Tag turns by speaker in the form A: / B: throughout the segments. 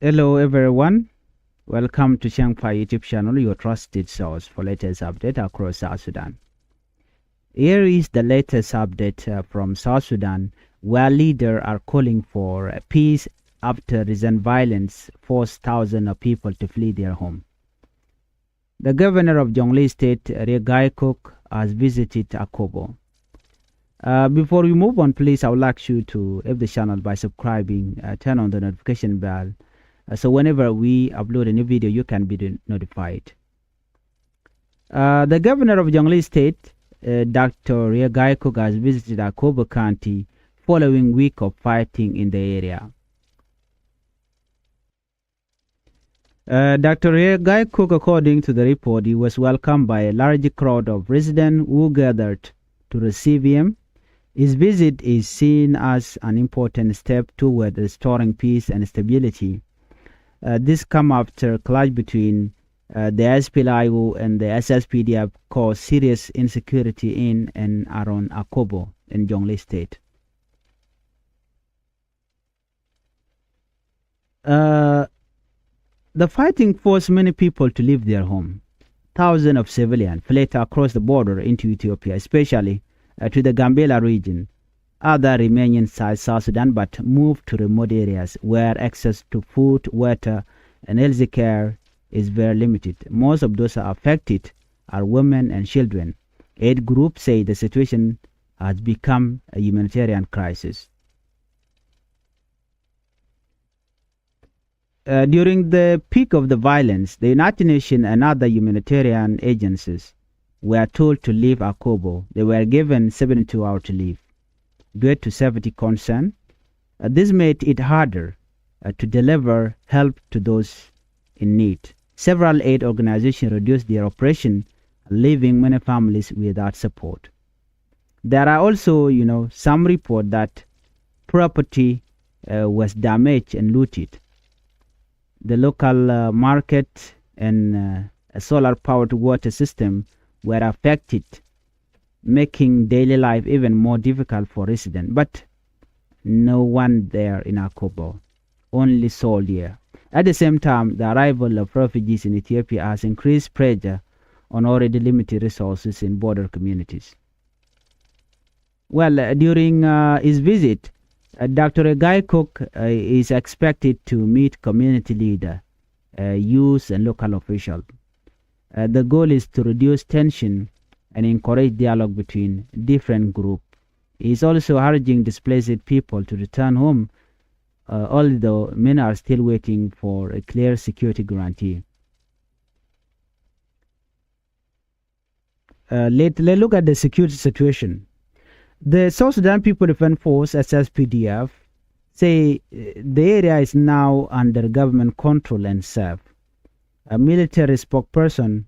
A: Hello everyone, welcome to Changfied YouTube channel, your trusted source for latest update across South Sudan. Here is the latest update from South Sudan, where leaders are calling for peace after recent violence forced thousands of people to flee their home. The governor of Jonglei State, Riek, has visited Akobo. Before we move on, please, I would like you to help the channel by subscribing, turn on the notification bell, so whenever we upload a new video, you can be notified. The governor of Jonglei State, Dr. Riek, has visited Akobo County following week of fighting in the area. Dr. Riek, according to the report, he was welcomed by a large crowd of residents who gathered to receive him. His visit is seen as an important step toward restoring peace and stability. This comes after clash between the SPLIO and the SSPDF caused serious insecurity in and around Akobo in Jonglei State. The fighting forced many people to leave their home. Thousands of civilians fled across the border into Ethiopia, especially to the Gambela region. Others remain inside South Sudan but moved to remote areas where access to food, water, and health care is very limited. Most of those affected are women and children. Aid groups say the situation has become a humanitarian crisis. During the peak of the violence, the United Nations and other humanitarian agencies were told to leave Akobo. They were given 72 hours to leave. Due to safety concern, this made it harder to deliver help to those in need. Several aid organizations reduced their operation, leaving many families without support. There are also, some report that property was damaged and looted. The local market and a solar-powered water system were affected, making daily life even more difficult for residents. But no one there in Akobo, only soldiers. At the same time, the arrival of refugees in Ethiopia has increased pressure on already limited resources in border communities. Well, during his visit, Dr. Riek is expected to meet community leaders, youth, and local officials. The goal is to reduce tension and encourage dialogue between different groups. He is also urging displaced people to return home, although many are still waiting for a clear security guarantee. Let's look at the security situation. The South Sudan People Defense Force, SSPDF, say the area is now under government control and safe. A military spokesperson,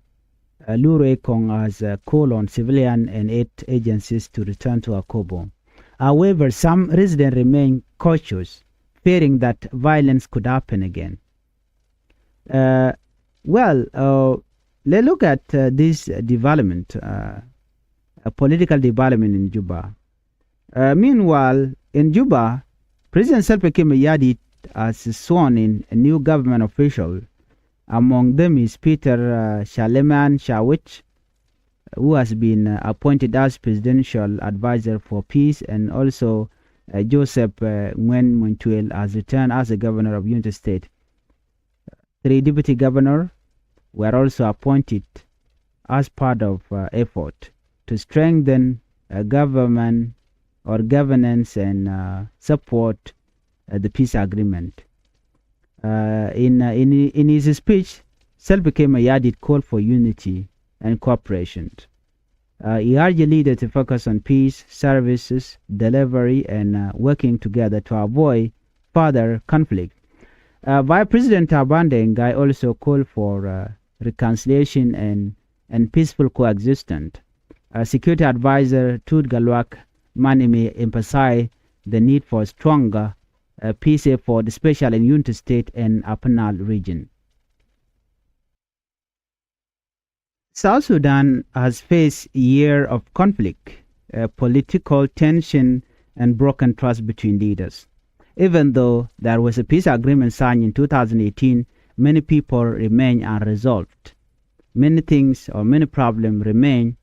A: Riek, has called on civilian and aid agencies to return to Akobo. However, some residents remain cautious, fearing that violence could happen again. Let's look at this development, a political development in Juba. Meanwhile, in Juba, President Salva Kiir has sworn in a new government official. Among them is Peter Shaleman Shawich, who has been appointed as presidential advisor for peace, and also Joseph Ngwen Montuel has returned as the governor of Unity State. 3 deputy governors were also appointed as part of effort to strengthen government or governance and support the peace agreement. In his speech, Salva Kiir called for unity and cooperation. He urged the leader to focus on peace, services, delivery, and working together to avoid further conflict. Vice President Abande Ngai also called for reconciliation and peaceful coexistence. Security Advisor Tut Galwak Manime emphasized the need for stronger peace effort, especially in Unity State and Upper Nile region. South Sudan has faced a year of conflict, political tension, and broken trust between leaders. Even though there was a peace agreement signed in 2018, many people remain unresolved. Many things or many problems remain,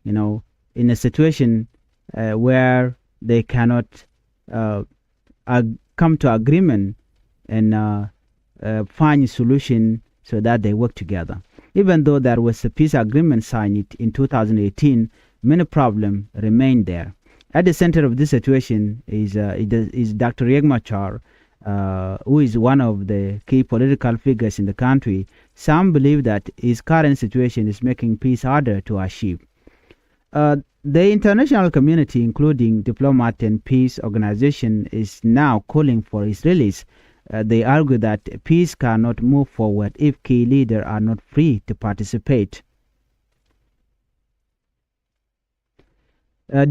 A: in a situation where they cannot come to agreement and find a solution so that they work together. Even though there was a peace agreement signed in 2018, many problems remain there. At the center of this situation is Dr. Riek Machar, who is one of the key political figures in the country. Some believe that his current situation is making peace harder to achieve. The international community, including diplomat and peace organization, is now calling for his release. They argue that peace cannot move forward if key leaders are not free to participate.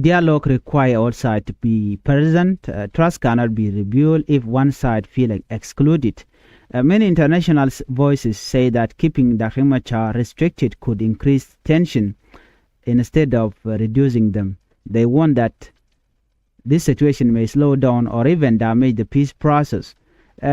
A: Dialogue requires all sides to be present. Trust cannot be rebuilt if one side feels excluded. Many international voices say that keeping Dr. Machar restricted could increase tension instead of reducing them. They warn that this situation may slow down or even damage the peace process.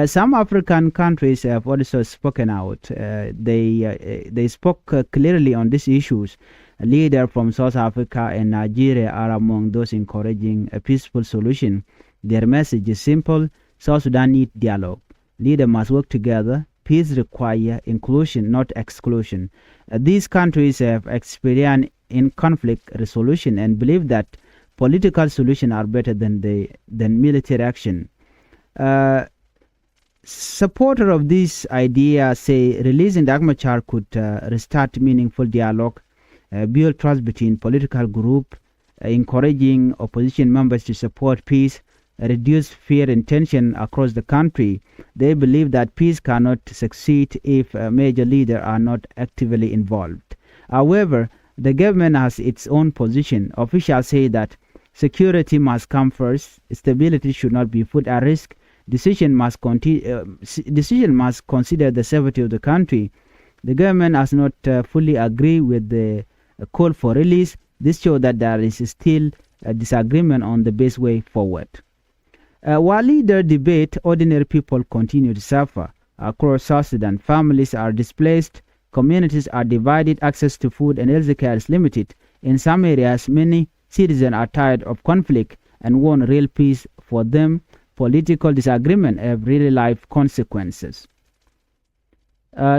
A: Some African countries have also spoken out. They spoke clearly on these issues. Leaders from South Africa and Nigeria are among those encouraging a peaceful solution. Their message is simple: South Sudan needs dialogue. Leaders must work together. Peace requires inclusion, not exclusion. These countries have experience in conflict resolution and believe that political solutions are better than military action. Supporters of this idea say releasing Dr. Machar could restart meaningful dialogue, build trust between political groups, encouraging opposition members to support peace, reduce fear and tension across the country. They believe that peace cannot succeed if major leaders are not actively involved. However, the government has its own position. Officials say that security must come first, stability should not be put at risk, decision must consider the safety of the country. The government has not fully agreed with the call for release. This shows that there is still a disagreement on the best way forward. While leaders debate, ordinary people continue to suffer. Across South Sudan, families are displaced, communities are divided, access to food and healthcare is limited. In some areas, many citizens are tired of conflict and want real peace. For them, political disagreement have real life consequences.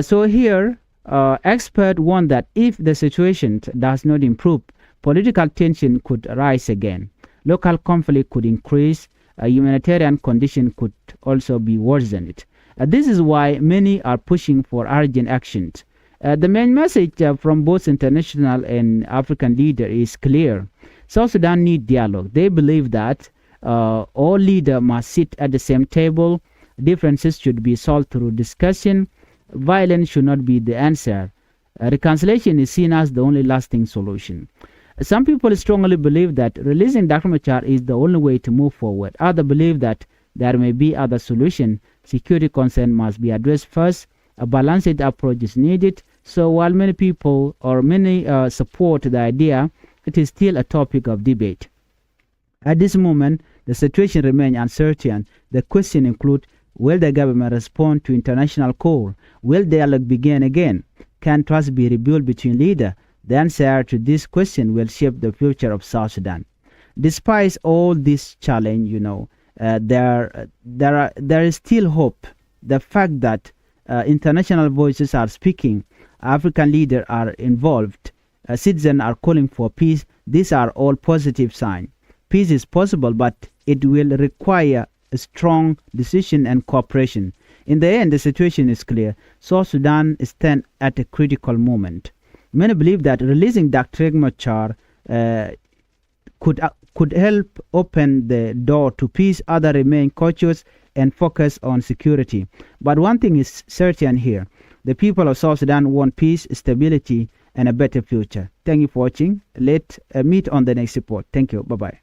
A: So here, experts warn that if the situation does not improve, political tension could rise again. Local conflict could increase. Humanitarian condition could also be worsened. This is why many are pushing for urgent actions. The main message from both international and African leaders is clear. South Sudan needs dialogue. They believe that all leaders must sit at the same table. Differences should be solved through discussion. Violence should not be the answer. Reconciliation is seen as the only lasting solution. Some people strongly believe that releasing Dr. Machar is the only way to move forward. Others believe that there may be other solutions. Security concerns must be addressed first. A balanced approach is needed. So while many people or many support the idea, it is still a topic of debate. At this moment, the situation remains uncertain. The question includes: will the government respond to international call? Will dialogue begin again? Can trust be rebuilt between leaders? The answer to this question will shape the future of South Sudan. Despite all this challenge, there is still hope. The fact that international voices are speaking, African leaders are involved, citizens are calling for peace. These are all positive signs. Peace is possible, but it will require a strong decision and cooperation. In the end, the situation is clear. South Sudan stands at a critical moment. Many believe that releasing Dr. Machar could help open the door to peace. Others remain cautious and focus on security. But one thing is certain here: the people of South Sudan want peace, stability, and a better future. Thank you for watching. Let's meet on the next report. Thank you. Bye-bye.